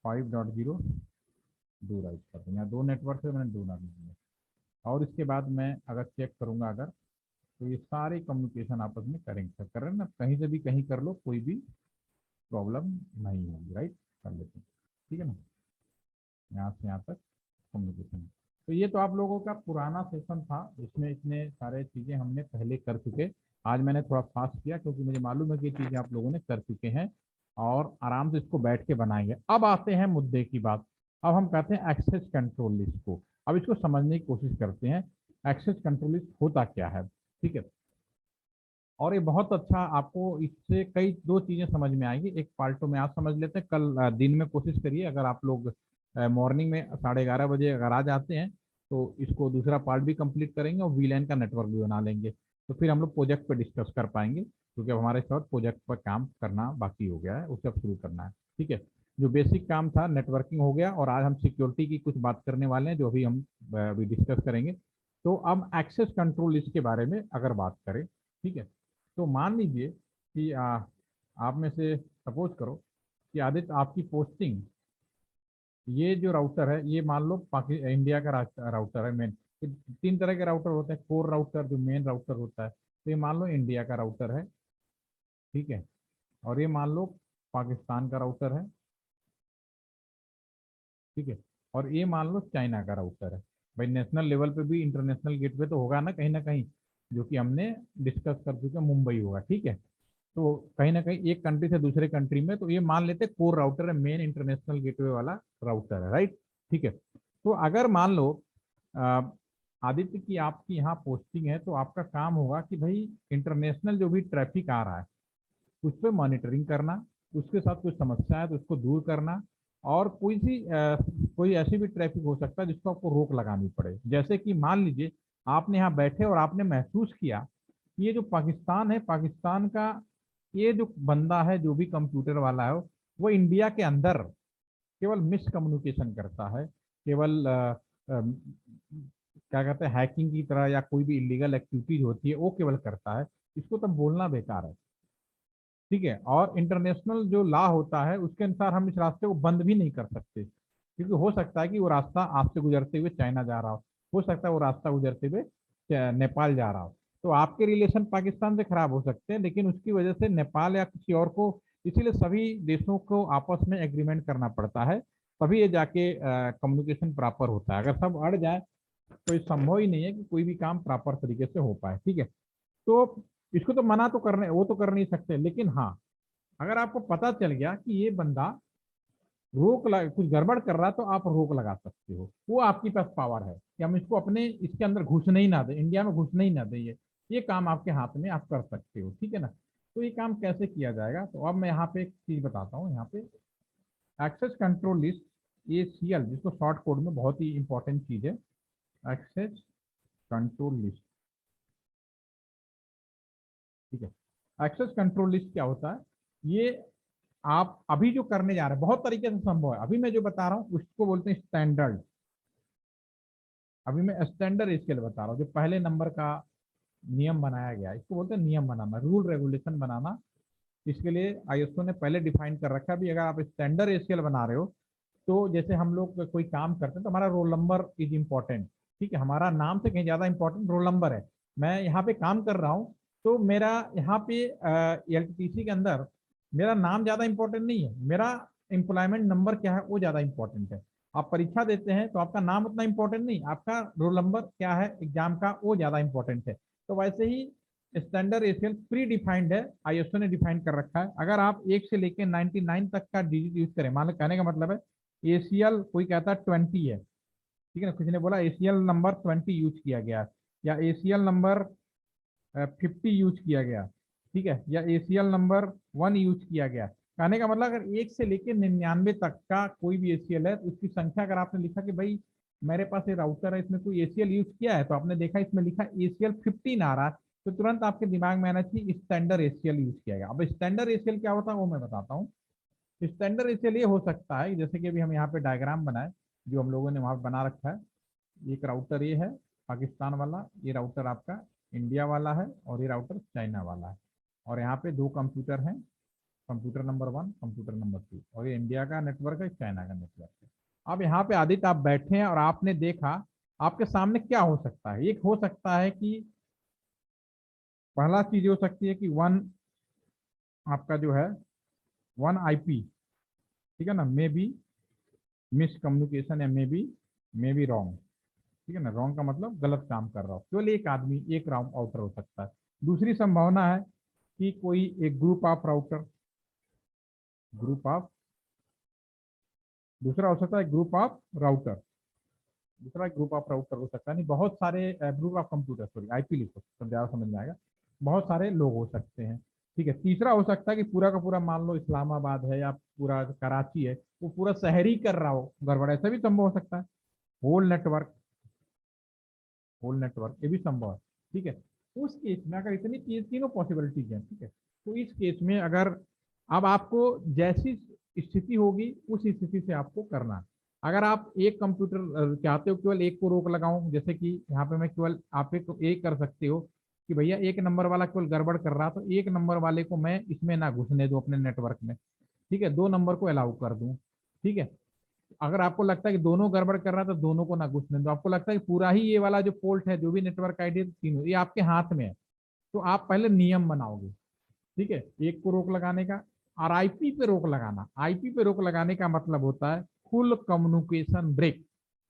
5.0 डू राइट कर देंगे। दो नेटवर्क से मैंने दो ना दिए। और इसके बाद मैं अगर चेक करूंगा अगर, तो ये सारे कम्युनिकेशन आपस में करेंगे, कर रहे हैं ना, कहीं से भी कहीं कर लो, कोई भी प्रॉब्लम नहीं होगी। राइट, कर लेते हैं। ठीक है ना, यहाँ से यहाँ तक कम्युनिकेशन। तो ये तो आप लोगों का पुराना सेशन था, इसमें इतने सारे चीज़ें हमने पहले कर चुके। आज मैंने थोड़ा फास्ट किया क्योंकि मुझे मालूम है कि ये चीज़ें आप लोगों ने कर चुके हैं और आराम से इसको बैठ के बनाएंगे। अब आते हैं मुद्दे की बात। अब हम कहते हैं एक्सेस कंट्रोल लिस्ट को। अब इसको समझने की कोशिश करते हैं, एक्सेस कंट्रोल लिस्ट होता क्या है। ठीक है, और ये बहुत अच्छा, आपको इससे कई दो चीज़ें समझ में आएंगी। एक पार्ट तो में आज समझ लेते हैं, कल दिन में कोशिश करिए, अगर आप लोग मॉर्निंग में 11:30 बजे अगर आ जाते हैं तो इसको दूसरा पार्ट भी कंप्लीट करेंगे और वीलैन का नेटवर्क भी बना लेंगे। तो फिर हम लोग प्रोजेक्ट पर डिस्कस कर पाएंगे, क्योंकि अब हमारे साथ प्रोजेक्ट पर काम करना बाकी हो गया है, उसे अब शुरू करना है। ठीक है, जो बेसिक काम था नेटवर्किंग हो गया, और आज हम सिक्योरिटी की कुछ बात करने वाले हैं जो अभी हम अभी डिस्कस करेंगे। तो अब एक्सेस कंट्रोल लिस्ट के बारे में अगर बात करें, ठीक है, तो मान लीजिए कि आप में से सपोज करो कि आदित्य आपकी पोस्टिंग, ये जो राउटर है ये मान लो इंडिया का राउटर है मेन। तीन तरह के राउटर होते हैं, कोर राउटर जो मेन राउटर होता है, तो ये मान लो इंडिया का राउटर है। ठीक है, और ये मान लो पाकिस्तान का राउटर है। ठीक है, और ये मान लो चाइना का राउटर है। भाई नेशनल लेवल पे भी इंटरनेशनल गेटवे तो होगा ना कहीं, जो कि हमने डिस्कस कर चुके, मुंबई होगा। ठीक है, तो कहीं ना कहीं एक कंट्री से दूसरे कंट्री में, तो ये मान लेते हैं कोर राउटर है, मेन इंटरनेशनल गेटवे वाला राउटर है। राइट, ठीक है। तो अगर मान लो अ, आदित्य की आपकी यहाँ पोस्टिंग है, तो आपका काम होगा कि भाई इंटरनेशनल जो भी ट्रैफिक आ रहा है उस पर मॉनिटरिंग करना, उसके साथ कुछ समस्या है तो उसको दूर करना, और कोई ऐसी भी ट्रैफिक हो सकता है जिसको आपको रोक लगानी पड़े। जैसे कि मान लीजिए आपने यहाँ बैठे और आपने महसूस किया कि ये जो पाकिस्तान है, पाकिस्तान का ये जो बंदा है, जो भी कंप्यूटर वाला है, वो इंडिया के अंदर केवल मिस कम्युनिकेशन करता है, केवल क्या कहते हैं हैकिंग की तरह, या कोई भी इलीगल एक्टिविटीज होती है वो केवल करता है, इसको तो बोलना बेकार है। ठीक है, और इंटरनेशनल जो लॉ होता है उसके अनुसार हम इस रास्ते को बंद भी नहीं कर सकते, क्योंकि हो सकता है कि वो रास्ता आपसे गुजरते हुए चाइना जा रहा हो सकता है वो रास्ता गुजरते हुए नेपाल जा रहा हो। तो आपके रिलेशन पाकिस्तान से खराब हो सकते हैं, लेकिन उसकी वजह से नेपाल या किसी और को, इसीलिए सभी देशों को आपस में एग्रीमेंट करना पड़ता है, तभी ये जाके कम्युनिकेशन प्रॉपर होता है। अगर सब अड़ जाए तो ये संभव ही नहीं है कि कोई भी काम प्रॉपर तरीके से हो पाए। ठीक है, तो इसको तो मना तो करने, वो तो कर नहीं सकते, लेकिन हाँ, अगर आपको पता चल गया कि ये बंदा कुछ गड़बड़ कर रहा है, तो आप रोक लगा सकते हो। वो आपके पास पावर है कि हम इसको अपने इसके अंदर घुसने ही ना दें, इंडिया में घुसने ही ना दें। ये काम आपके हाथ में, आप कर सकते हो। ठीक है ना। तो ये काम कैसे किया जाएगा, तो अब मैं यहाँ पे एक चीज बताता हूँ। यहाँ पे एक्सेस कंट्रोल लिस्ट, ये CL जिसको शॉर्ट कोड में, बहुत ही इंपॉर्टेंट चीज है, एक्सेस कंट्रोल लिस्ट। ठीक है, एक्सेस कंट्रोल लिस्ट क्या होता है, ये आप अभी जो करने जा रहे हैं बहुत तरीके से संभव है। अभी मैं जो बता रहा हूँ उसको बोलते हैं स्टैंडर्ड। अभी मैं स्टैंडर्ड इसके लिए बता रहा हूँ, जो पहले नंबर का नियम बनाया गया इसको बोलते हैं नियम बनाना, रूल रेगुलेशन बनाना, इसके लिए आईएसओ ने पहले डिफाइन कर रखा है भी अगर आप स्टैंडर्ड एसीएल बना रहे हो तो जैसे हम लोग कोई काम करते हैं तो हमारा रोल नंबर इज इम्पोर्टेंट। ठीक है, हमारा नाम से कहीं ज्यादा इंपॉर्टेंट रोल नंबर है। मैं यहाँ पे काम कर रहा हूँ तो मेरा यहाँ पे एलटीसी के अंदर मेरा नाम ज्यादा इंपॉर्टेंट नहीं है, मेरा एम्प्लॉयमेंट नंबर क्या है वो ज्यादा इंपॉर्टेंट है। आप परीक्षा देते हैं तो आपका नाम उतना इंपॉर्टेंट नहीं, आपका रोल नंबर क्या है एग्जाम का वो ज्यादा इंपॉर्टेंट है। तो वैसे ही स्टैंडर्ड एसीएल प्री डिफाइंड है, आईएसओ ने डिफाइन कर रखा है। अगर आप 1 से लेकर 99 तक का डिजिट यूज करें, मान लो कहने का मतलब है एसीएल कोई कहता है 20 है, ठीक है ना, किसी ने बोला एसीएल नंबर 20 यूज किया गया या एसीएल नंबर 50 यूज किया गया, ठीक है, या एसीएल नंबर 1 यूज किया गया। कहने का मतलब अगर 1 से लेकर 99 तक का कोई भी एसीएल है, उसकी संख्या अगर आपने लिखा कि भाई मेरे पास ये राउटर है इसमें कोई एसीएल यूज किया है, तो आपने देखा इसमें लिखा एसीएल 15 आ रहा है, तो तुरंत आपके दिमाग में आना चाहिए स्टैंडर्ड एसीएल यूज किया गया। अब स्टैंडर्ड एसीएल क्या होता है वो मैं बताता हूँ। स्टैंडर्ड एसीएल ये हो सकता है जैसे कि अभी हम यहाँ पे डायग्राम बनाए जो हम लोगों ने वहां बना रखा है। एक राउटर ये है पाकिस्तान वाला, ये राउटर आपका इंडिया वाला है और ये राउटर चाइना वाला है। और यहाँ पे 2 कंप्यूटर हैं, कंप्यूटर नंबर 1 कंप्यूटर नंबर 2, और ये इंडिया का नेटवर्क है चाइना का नेटवर्क है। अब यहाँ पे आदित्य आप बैठे हैं और आपने देखा आपके सामने क्या हो सकता है। एक हो सकता है कि पहला चीज हो सकती है कि 1 आपका जो है 1 आईपी, ठीक है ना, मे बी मिस कम्युनिकेशन या मे बी रॉन्ग, ठीक है ना, रॉन्ग का मतलब गलत काम कर रहा हो, केवल एक आदमी एक राउटर हो सकता है। दूसरी संभावना है कि कोई एक group of router, group of, दूसरा हो सकता है ग्रुप ऑफ राउटर, दूसरा ग्रुप ऑफ राउटर हो सकता है, नहीं बहुत सारे group of computer, sorry IP लिखो तो ज्यादा समझ में आएगा, बहुत सारे लोग हो सकते हैं। ठीक है, तीसरा हो सकता है कि पूरा का पूरा मान लो इस्लामाबाद है या पूरा कराची है, वो पूरा शहरी कर रहा हो गड़बड़, ऐसा भी संभव हो सकता है। होल नेटवर्क, होल नेटवर्क ये भी संभव है। ठीक है, उस केस में अगर इतनी चीज तीनों पॉसिबिलिटीज हैं, ठीक है, तो इस केस में अगर अब आपको जैसी स्थिति होगी उस स्थिति से आपको करना है। अगर आप एक कंप्यूटर चाहते हो केवल एक को रोक लगाऊं, जैसे कि यहाँ पे मैं केवल आप एक कर सकते हो कि भैया 1 नंबर वाला केवल गड़बड़ कर रहा, तो 1 नंबर वाले को मैं इसमें ना घुसने दूं अपने नेटवर्क में, ठीक है, 2 नंबर को अलाउ कर दूं। ठीक है, अगर आपको लगता है कि दोनों गड़बड़ कर रहा है तो दोनों को ना घुसने दो, आपको लगता है कि पूरा ही ये वाला जो पोर्ट है जो भी नेटवर्क आईडी तीनों ये आपके हाथ में है, तो आप पहले नियम बनाओगे, ठीक है, एक को रोक लगाने का। और आईपी पे रोक लगाना, आईपी पे रोक लगाने का मतलब होता है full communication break.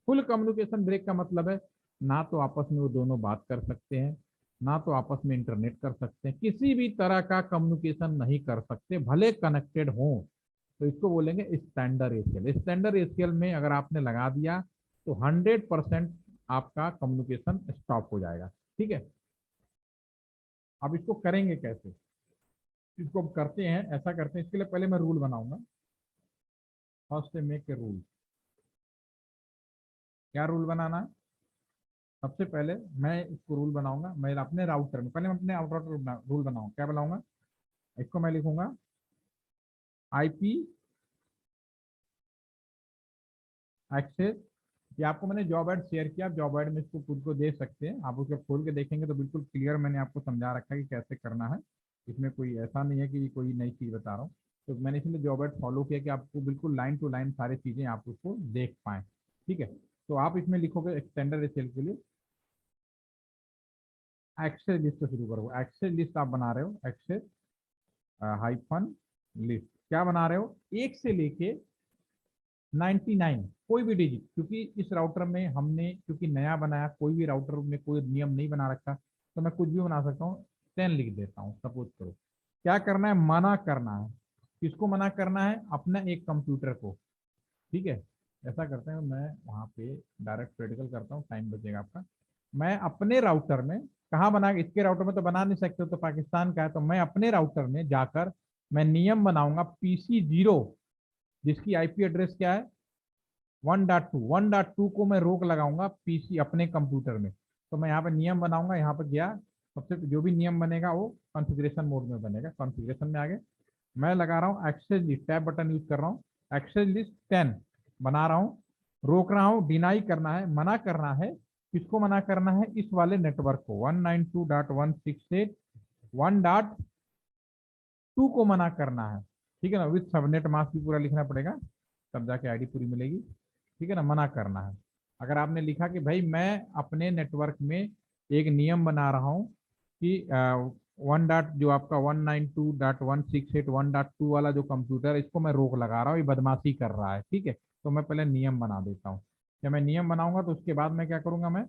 Full communication break का मतलब है ना तो आपस में वो दोनों बात कर सकते हैं, ना तो आपस में इंटरनेट कर सकते हैं, किसी भी तरह का कम्युनिकेशन नहीं कर सकते भले कनेक्टेड हो। तो इसको बोलेंगे स्टैंडर्ड एसीएल। स्टैंडर्ड एसीएल में अगर आपने लगा दिया तो 100% आपका कम्युनिकेशन स्टॉप हो जाएगा। ठीक है, अब इसको करेंगे कैसे, इसको करते हैं, ऐसा करते हैं, इसके लिए पहले मैं रूल बनाऊंगा। First make a rule. क्या रूल बनाना है, सबसे पहले मैं इसको रूल बनाऊंगा, मैं अपने राउटर में, पहले मैं अपने राउटर रूल बनाऊंगा। क्या बनाऊंगा, इसको मैं लिखूंगा आईपी एक्सेस। ये आपको मैंने जॉब एड शेयर किया, जॉब एड में इसको खुद को देख सकते हैं आप, उसको खोल के देखेंगे तो बिल्कुल क्लियर मैंने आपको समझा रखा है कि कैसे करना है। इसमें कोई ऐसा नहीं है कि कोई नई चीज़ बता रहा हूँ, तो मैंने इसलिए जॉब एड फॉलो किया कि आपको बिल्कुल लाइन टू लाइन सारी चीज़ें आप उसको देख पाएँ। ठीक है, तो आप इसमें लिखोगे एक्सटेंडर एसएल के लिए एक्सेस लिस्ट से शुरू करो। एक्सेस लिस्ट आप बना रहे हो, एक्सेस हाइफन लिस्ट क्या बना रहे हो, 1 से लेके 99 कोई भी डिजिट, क्योंकि इस राउटर में हमने क्योंकि नया बनाया, कोई भी राउटर में कोई नियम नहीं बना रखा, तो मैं कुछ भी बना सकता हूँ। 10 लिख देता हूँ सपोज करो। क्या करना है, मना करना है। किसको मना करना है, अपना एक कंप्यूटर को। ठीक है, ऐसा करते हैं, मैं वहाँ पे डायरेक्ट प्रैक्टिकल करता हूँ, टाइम बचेगा आपका। मैं अपने राउटर में, कहाँ बना, इसके राउटर में तो बना नहीं सकते, तो पाकिस्तान का है, तो मैं अपने राउटर में जाकर मैं नियम बनाऊंगा PC0, जिसकी आईपी एड्रेस क्या है 1.2 को मैं रोक लगाऊंगा पीसी अपने कंप्यूटर में। तो मैं यहाँ पे नियम बनाऊंगा, यहाँ पे गया, सबसे जो भी नियम बनेगा वो कॉन्फ़िगरेशन मोड में बनेगा। कॉन्फ़िगरेशन में आगे मैं लगा रहा हूँ access list, tab button use कर रहा हूँ, एक्सेस लिस्ट 10 बना रहा हूँ, रोक रहा हूँ, डिनाई करना है, मना करना है। किसको मना करना है, इस वाले नेटवर्क को 192.168.1. टू को मना करना है, ठीक है ना, विथ सबनेट मास्क भी पूरा लिखना पड़ेगा, तब जाके आईडी पूरी मिलेगी, ठीक है ना, मना करना है। अगर आपने लिखा कि भाई मैं अपने नेटवर्क में एक नियम बना रहा हूँ कि वन डॉट जो आपका 192.168.1.2 वाला जो कंप्यूटर है, इसको मैं रोक लगा रहा हूँ, ये बदमाशी कर रहा है, ठीक है, तो मैं पहले नियम बना देता हूँ। जब मैं नियम बनाऊंगा तो उसके बाद मैं क्या करूंगा, मैं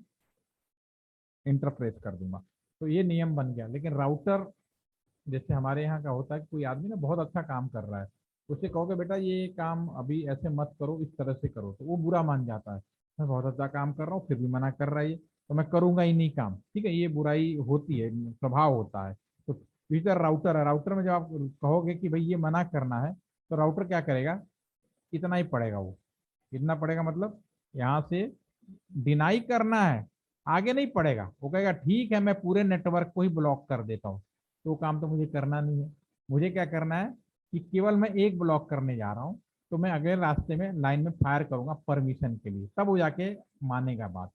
इंटरप्रेस कर दूंगा। तो ये नियम बन गया। लेकिन राउटर जैसे हमारे यहाँ का होता है कि कोई आदमी ना बहुत अच्छा काम कर रहा है, उससे कहोगे बेटा ये काम अभी ऐसे मत करो, इस तरह से करो, तो वो बुरा मान जाता है। मैं बहुत अच्छा काम कर रहा हूँ फिर भी मना कर रहा है ये, तो मैं करूंगा ही नहीं काम, ठीक है, ये बुराई होती है, स्वभाव होता है। तो इस तरह राउटर है, राउटर में जब आप कहोगे कि भाई ये मना करना है, तो राउटर क्या करेगा, इतना ही पड़ेगा वो, कितना पड़ेगा मतलब यहाँ से डिनाई करना है, आगे नहीं पड़ेगा, वो कहेगा ठीक है मैं पूरे नेटवर्क को ही ब्लॉक कर देता हूँ। तो वो काम तो मुझे करना नहीं है, मुझे क्या करना है कि केवल मैं एक ब्लॉक करने जा रहा हूँ, तो मैं अगले रास्ते में लाइन में फायर करूंगा परमिशन के लिए, तब वो जाके मानेगा बात।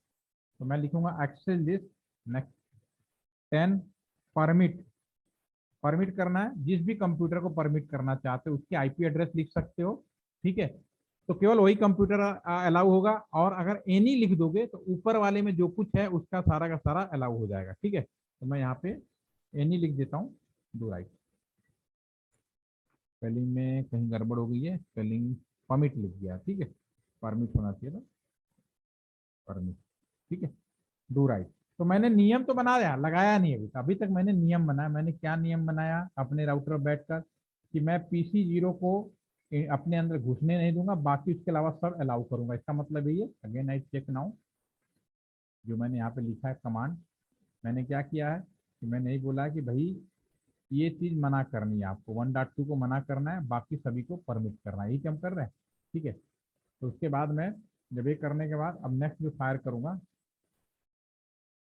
तो मैं लिखूंगा access list next 10 permit, permit करना है जिस भी कंप्यूटर को परमिट करना चाहते हो उसकी आईपी एड्रेस लिख सकते हो, ठीक है, तो केवल वही कंप्यूटर अलाउ होगा। और अगर एनी लिख दोगे तो ऊपर वाले में जो कुछ है उसका सारा का सारा अलाउ हो जाएगा, ठीक है। तो मैं यहाँ पे एनी लिख देता हूँ, डू राइट, स्पेलिंग में कहीं गड़बड़ हो गई है, स्पेलिंग परमिट लिख दिया, ठीक है, परमिट होना चाहिए था, परमिट, ठीक है, डू राइट। तो मैंने नियम तो बना दिया, लगाया नहीं अभी अभी तक मैंने नियम बनाया। मैंने क्या नियम बनाया अपने राउटर पर बैठकर कि मैं PC0 को अपने अंदर घुसने नहीं दूंगा, बाकी उसके अलावा सब अलाउ करूंगा। इसका मतलब ये, अगेन आई चेक नाउ, जो मैंने यहाँ पे लिखा है कमांड, मैंने क्या किया है कि मैंने यही बोला कि भाई ये चीज मना करनी है आपको, 1.2 को मना करना है, बाकी सभी को परमिट करना है, यही हम कर रहे हैं, ठीक है। तो उसके बाद मैं जब ये करने के बाद अब नेक्स्ट जो फायर करूंगा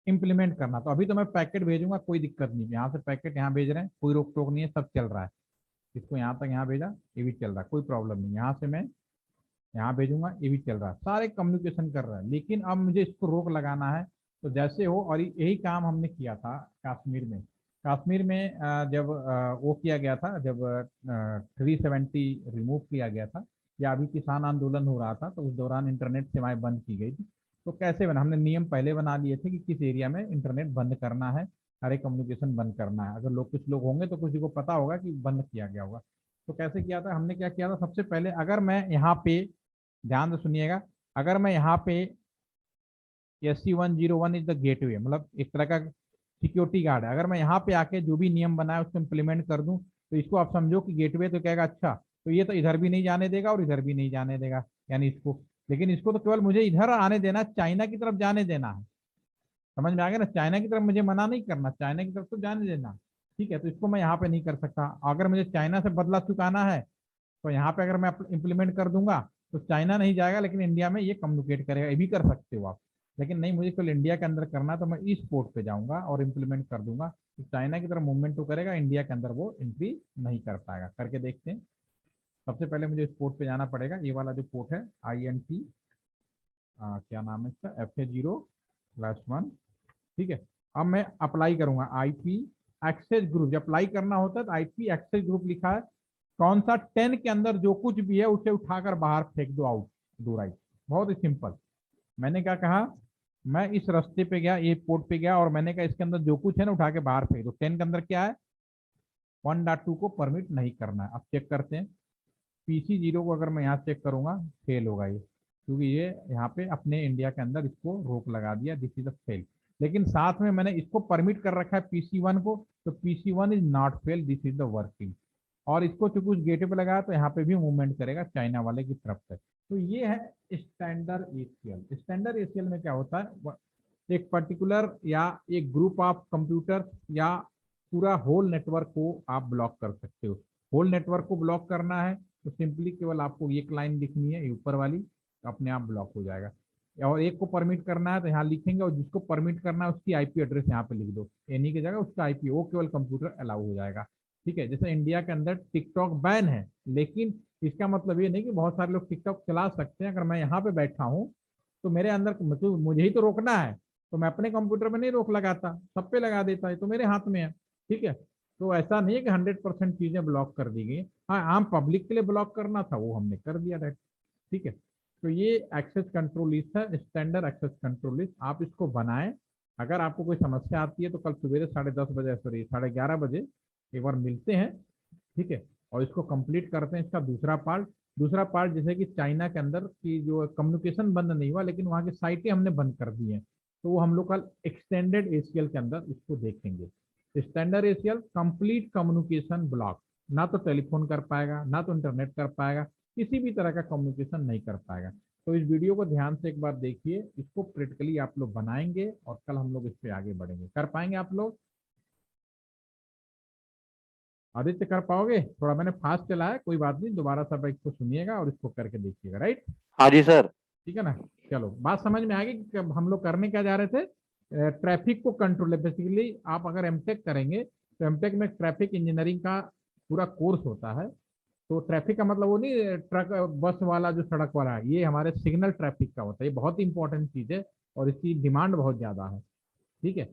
इम्प्लीमेंट करना, तो अभी तो मैं पैकेट भेजूंगा, कोई दिक्कत नहीं, यहाँ से पैकेट यहाँ भेज रहे हैं, कोई रोक टोक नहीं है, सब चल रहा है। इसको यहाँ तक यहाँ भेजा, ये भी चल रहा है, कोई प्रॉब्लम नहीं, यहाँ से मैं यहाँ भेजूंगा, ये भी चल रहा है, सारे कम्युनिकेशन कर रहा है। लेकिन अब मुझे इसको रोक लगाना है, तो जैसे हो, और यही काम हमने किया था कश्मीर में। कश्मीर में जब वो किया गया था, जब 370 रिमूव किया गया था, या अभी किसान आंदोलन हो रहा था, तो उस दौरान इंटरनेट सेवाएं बंद की गई थी। तो कैसे बना, हमने नियम पहले बना लिए थे कि किस एरिया में इंटरनेट बंद करना है, सारे कम्युनिकेशन बंद करना है। अगर लोग कुछ लोग होंगे तो किसी को पता होगा कि बंद किया गया होगा। तो कैसे किया था, हमने क्या किया था, सबसे पहले अगर मैं यहाँ पे, ध्यान से सुनिएगा, अगर मैं यहाँ पे SC101 इज द गेटवे, मतलब एक तरह का सिक्योरिटी गार्ड है, अगर मैं यहाँ पे आके जो भी नियम बनाया उसको इम्प्लीमेंट कर दूं, तो इसको आप समझो कि गेटवे तो कहेगा अच्छा, तो ये तो इधर भी नहीं जाने देगा और इधर भी नहीं जाने देगा, यानी इसको, लेकिन इसको तो केवल मुझे इधर आने देना, चाइना की तरफ जाने देना है। समझ में आ गया ना, चाइना की तरफ मुझे मना नहीं करना, चाइना की तरफ तो जाने देना, ठीक है। तो इसको मैं यहाँ पे नहीं कर सकता। अगर मुझे चाइना से बदला चुकाना है, तो यहाँ पे अगर मैं इम्प्लीमेंट कर दूंगा तो चाइना नहीं जाएगा, लेकिन इंडिया में ये कम्युनिकेट करेगा, ये भी कर सकते हो आप। लेकिन नहीं, मुझे केवल इंडिया के अंदर करना, तो मैं इस पोर्ट पे जाऊंगा और इम्प्लीमेंट कर दूंगा, तो चाइना की तरफ मूवमेंट तो करेगा, इंडिया के अंदर वो एंट्री नहीं कर पाएगा। करके देखते हैं। सबसे पहले मुझे इस पोर्ट पे जाना पड़ेगा, ये वाला जो पोर्ट है INT, क्या नाम है इसका, FA0/1, ठीक है। अब मैं अप्लाई करूंगा IP एक्सेस ग्रुप, जब अप्लाई करना होता है तो IP एक्सेस ग्रुप लिखा है, कौन सा 10 के अंदर जो कुछ भी है उसे उठाकर बाहर फेंक दो, आउट, डू राइट, बहुत ही सिंपल। मैंने क्या कहा, मैं इस रास्ते पे गया, ये पोर्ट पे गया, और मैंने कहा इसके अंदर जो कुछ है ना उठा के बाहर फेंक दो। 10 के अंदर क्या है, 1.2 को परमिट नहीं करना है। अब चेक करते हैं, PC0 को अगर मैं यहाँ चेक करूंगा, फेल होगा ये, क्योंकि ये यहाँ पे अपने इंडिया के अंदर इसको रोक लगा दिया, दिस इज अ फेल। लेकिन साथ में मैंने इसको परमिट कर रखा है PC1 को, तो PC1 is not fail, this is the working. और इसको चूंकि उस गेट पे लगाया तो यहाँ पे भी मूवमेंट करेगा चाइना वाले की तरफ से। तो ये है स्टैंडर्ड ACL। स्टैंडर्ड ACL में क्या होता है, एक पर्टिकुलर या एक ग्रुप ऑफ कंप्यूटर या पूरा होल नेटवर्क को आप ब्लॉक कर सकते हो। होल नेटवर्क को ब्लॉक करना है तो सिंपली केवल आपको एक लाइन लिखनी है, ऊपर वाली, तो अपने आप ब्लॉक हो जाएगा। और एक को परमिट करना है तो यहाँ लिखेंगे, और जिसको परमिट करना है उसकी IP एड्रेस यहाँ पे लिख दो, एनी की जगह उसका IP, वो केवल कंप्यूटर अलाउ हो जाएगा, ठीक है। जैसे इंडिया के अंदर टिकटॉक बैन है, लेकिन इसका मतलब ये नहीं कि बहुत सारे लोग टिकटॉक चला सकते हैं। अगर मैं यहाँ पे बैठा हूँ तो मेरे अंदर, मतलब मुझे ही तो रोकना है, तो मैं अपने कंप्यूटर में नहीं रोक लगाता, सब पे लगा देता है, तो मेरे हाथ में है, ठीक है। तो ऐसा नहीं है कि 100% चीजें ब्लॉक कर दी गई। हाँ, आम पब्लिक के लिए ब्लॉक करना था वो हमने कर दिया था। ठीक है, तो ये एक्सेस कंट्रोल लिस्ट है, स्टैंडर्ड एक्सेस कंट्रोल लिस्ट। आप इसको बनाएं। अगर आपको कोई समस्या आती है तो कल सवेरे 10:30 बजे, सॉरी 11:30 बजे एक बार मिलते हैं। ठीक है, और इसको कंप्लीट करते हैं, इसका दूसरा पार्ट जैसे कि चाइना के अंदर की जो कम्युनिकेशन बंद नहीं हुआ, लेकिन वहाँ की साइटें हमने बंद कर दी हैं, तो वो हम लोग कल एक्सटेंडेड एसीएल के अंदर इसको देखेंगे। Standard ACL complete communication block, ना तो टेलीफोन कर पाएगा, ना तो इंटरनेट कर पाएगा, किसी भी तरह का कम्युनिकेशन नहीं कर पाएगा। तो इस वीडियो को ध्यान से एक बार देखिए, इसको प्रैक्टिकली आप लोग बनाएंगे और कल हम लोग इस पे आगे बढ़ेंगे। कर पाएंगे आप लोग? आदित्य कर पाओगे? थोड़ा मैंने फास्ट चला है, कोई बात नहीं, दोबारा सब इसको सुनिएगा और इसको करके देखिएगा, राइट? हाँ जी सर। ठीक है ना? चलो, बात समझ में आ गई कि हम लोग करने क्या जा रहे थे? ट्रैफिक को कंट्रोल, बेसिकली आप अगर एमटेक करेंगे तो एमटेक में ट्रैफिक इंजीनियरिंग का पूरा कोर्स होता है। तो ट्रैफिक का मतलब वो नहीं ट्रक बस वाला जो सड़क वाला है, ये हमारे सिग्नल ट्रैफिक का होता है। ये बहुत इंपॉर्टेंट चीज है और इसकी डिमांड बहुत ज्यादा है। ठीक है,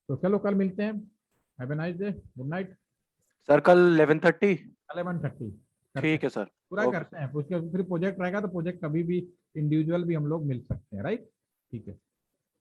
तो चलो कल मिलते हैं। Have a nice day, good night. Sir कल 11:30। 11:30 करते ठीक हैं, है सर। पूरा ओके। करते हैं। उसके फिर प्रोजेक्ट रहेगा तो प्रोजेक्ट कभी भी इंडिविजुअल भी हम लोग मिल सकते हैं, राइट? ठीक है।